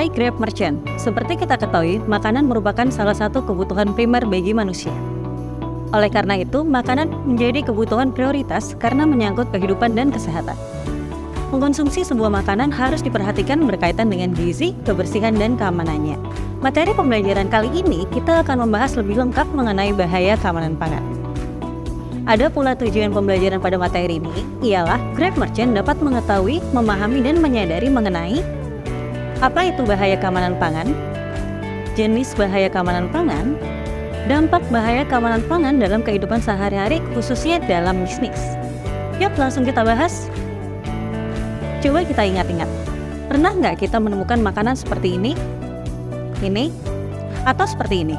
Hai Grab Merchant, seperti kita ketahui, makanan merupakan salah satu kebutuhan primer bagi manusia. Oleh karena itu, makanan menjadi kebutuhan prioritas karena menyangkut kehidupan dan kesehatan. Mengkonsumsi sebuah makanan harus diperhatikan berkaitan dengan gizi, kebersihan, dan keamanannya. Materi pembelajaran kali ini, kita akan membahas lebih lengkap mengenai bahaya keamanan pangan. Ada pula tujuan pembelajaran pada materi ini, ialah Grab Merchant dapat mengetahui, memahami, dan menyadari mengenai apa itu bahaya keamanan pangan, jenis bahaya keamanan pangan, dampak bahaya keamanan pangan dalam kehidupan sehari-hari khususnya dalam bisnis. Yuk langsung kita bahas. Coba kita ingat-ingat, pernah nggak kita menemukan makanan seperti ini, atau seperti ini?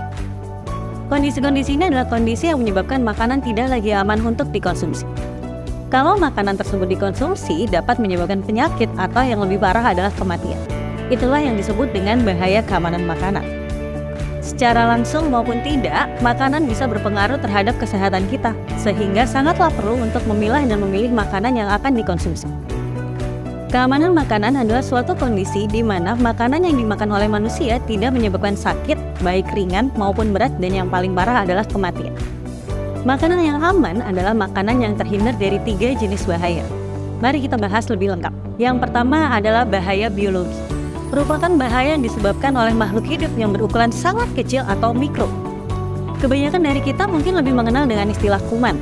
Kondisi-kondisi ini adalah kondisi yang menyebabkan makanan tidak lagi aman untuk dikonsumsi. Kalau makanan tersebut dikonsumsi, dapat menyebabkan penyakit atau yang lebih parah adalah kematian. Itulah yang disebut dengan bahaya keamanan makanan. Secara langsung maupun tidak, makanan bisa berpengaruh terhadap kesehatan kita, sehingga sangatlah perlu untuk memilah dan memilih makanan yang akan dikonsumsi. Keamanan makanan adalah suatu kondisi di mana makanan yang dimakan oleh manusia tidak menyebabkan sakit, baik ringan maupun berat, dan yang paling parah adalah kematian. Makanan yang aman adalah makanan yang terhindar dari 3 jenis bahaya. Mari kita bahas lebih lengkap. Yang pertama adalah bahaya biologi. Merupakan bahaya yang disebabkan oleh makhluk hidup yang berukuran sangat kecil atau mikro. Kebanyakan dari kita mungkin lebih mengenal dengan istilah kuman.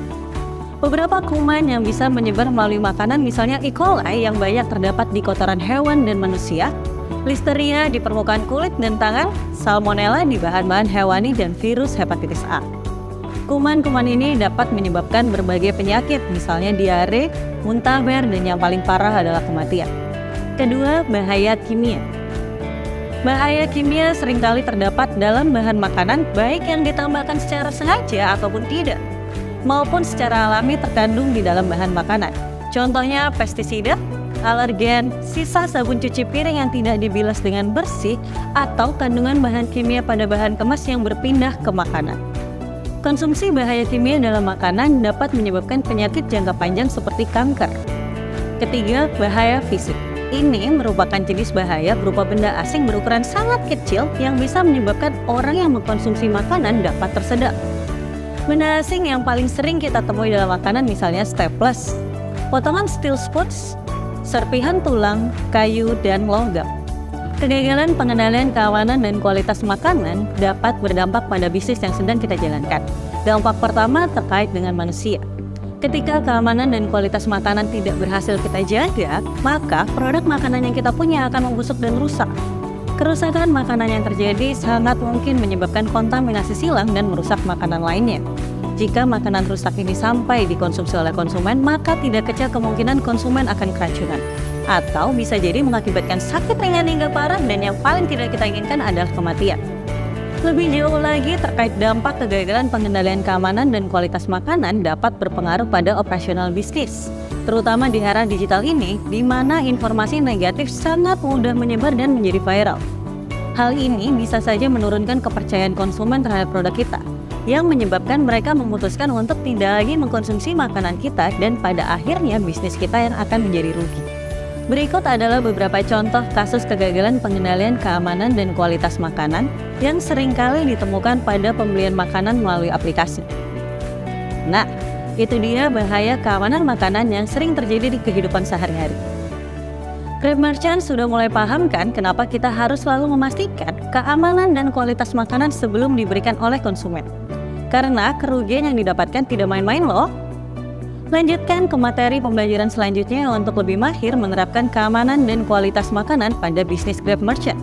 Beberapa kuman yang bisa menyebar melalui makanan, misalnya E. coli yang banyak terdapat di kotoran hewan dan manusia, Listeria di permukaan kulit dan tangan, Salmonella di bahan-bahan hewani, dan virus hepatitis A. Kuman-kuman ini dapat menyebabkan berbagai penyakit, misalnya diare, muntaber, dan yang paling parah adalah kematian. Kedua, bahaya kimia. Bahaya kimia seringkali terdapat dalam bahan makanan, baik yang ditambahkan secara sengaja ataupun tidak, maupun secara alami terkandung di dalam bahan makanan. Contohnya pestisida, alergen, sisa sabun cuci piring yang tidak dibilas dengan bersih, atau kandungan bahan kimia pada bahan kemas yang berpindah ke makanan. Konsumsi bahaya kimia dalam makanan dapat menyebabkan penyakit jangka panjang seperti kanker. Ketiga, bahaya fisik. Ini merupakan jenis bahaya berupa benda asing berukuran sangat kecil yang bisa menyebabkan orang yang mengkonsumsi makanan dapat tersedak. Benda asing yang paling sering kita temui dalam makanan misalnya staples, potongan steel spooks, serpihan tulang, kayu, dan logam. Kegagalan pengendalian keamanan dan kualitas makanan dapat berdampak pada bisnis yang sedang kita jalankan. Dampak pertama terkait dengan manusia. Ketika keamanan dan kualitas makanan tidak berhasil kita jaga, maka produk makanan yang kita punya akan membusuk dan rusak. Kerusakan makanan yang terjadi sangat mungkin menyebabkan kontaminasi silang dan merusak makanan lainnya. Jika makanan rusak ini sampai dikonsumsi oleh konsumen, maka tidak kecil kemungkinan konsumen akan keracunan. Atau bisa jadi mengakibatkan sakit ringan hingga parah, dan yang paling tidak kita inginkan adalah kematian. Lebih jauh lagi terkait dampak kegagalan pengendalian keamanan dan kualitas makanan dapat berpengaruh pada operasional bisnis, terutama di era digital ini, di mana informasi negatif sangat mudah menyebar dan menjadi viral. Hal ini bisa saja menurunkan kepercayaan konsumen terhadap produk kita, yang menyebabkan mereka memutuskan untuk tidak lagi mengkonsumsi makanan kita, dan pada akhirnya bisnis kita yang akan menjadi rugi. Berikut adalah beberapa contoh kasus kegagalan pengendalian keamanan dan kualitas makanan yang seringkali ditemukan pada pembelian makanan melalui aplikasi. Nah, itu dia bahaya keamanan makanan yang sering terjadi di kehidupan sehari-hari. Grab Merchant sudah mulai paham kan kenapa kita harus selalu memastikan keamanan dan kualitas makanan sebelum diberikan oleh konsumen. Karena kerugian yang didapatkan tidak main-main loh. Lanjutkan ke materi pembelajaran selanjutnya untuk lebih mahir menerapkan keamanan dan kualitas makanan pada bisnis Grab Merchant.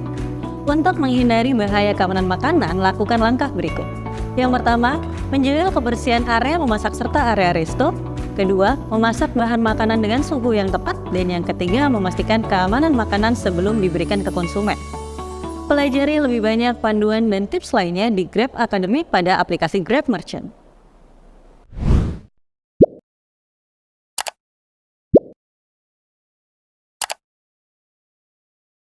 Untuk menghindari bahaya keamanan makanan, lakukan langkah berikut. Yang pertama, menjaga kebersihan area memasak serta area resto. Kedua, memasak bahan makanan dengan suhu yang tepat. Dan yang ketiga, memastikan keamanan makanan sebelum diberikan ke konsumen. Pelajari lebih banyak panduan dan tips lainnya di Grab Academy pada aplikasi Grab Merchant.